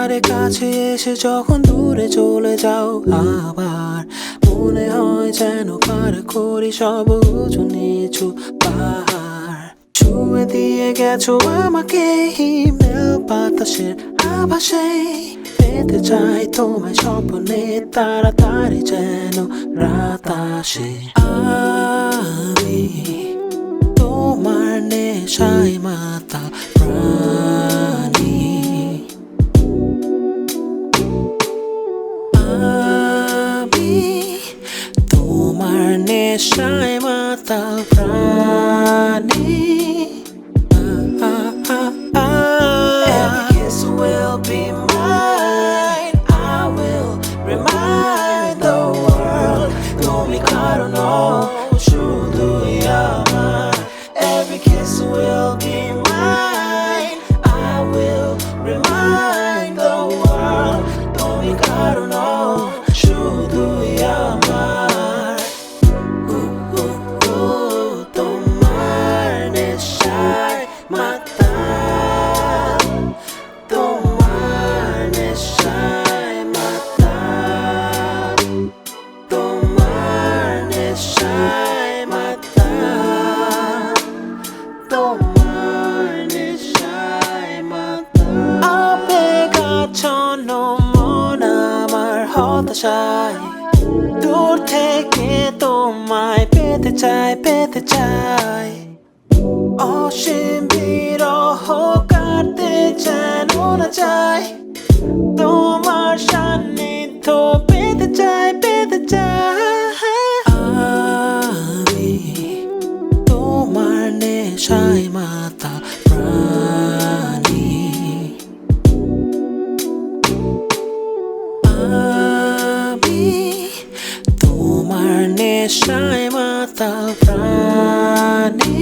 ধারে কাছে এসে যখন দূরে চলে যাও আবার মনে হয় যেন পার করি সব উঁচু নিচু পাহাড়। ছুঁয়ে দিয়ে গেছো আমাকে হিমেল বাতাসের আভাসে, পেতে চাই তোমায় স্বপ্নে তাড়াতাড়ি যেন রাত আসে। আমি তোমার নেশায় মাতাল প্রাণী, আমি তোমার নেশায় মাতাল প্রাণী। Every kiss will be mine. I will remind the world তুমি কারণ শুধুই আমার। Every kiss will be mine. I will remind the world তুমি কারণ শুধুই আমার। তোমার নেশায় মাতাল, তোমার নেশায় মাতাল, তোমার নেশায় মাতাল, তোমার নেশায় মাতাল। আবেগাচ্ছন্ন মন আমার হতাশায়, দূর থেকে তোমায় পেতে চাই, পেতে চাই। অসীম বিরহ কাটতে যেন না চাই, তোমার সান্নিধ্য পেতে চাই, পেতে চাই। আমি তোমার নেশায় মাতাল প্রাণী, আমি তোমার নেশায় মাতাল প্রাণী।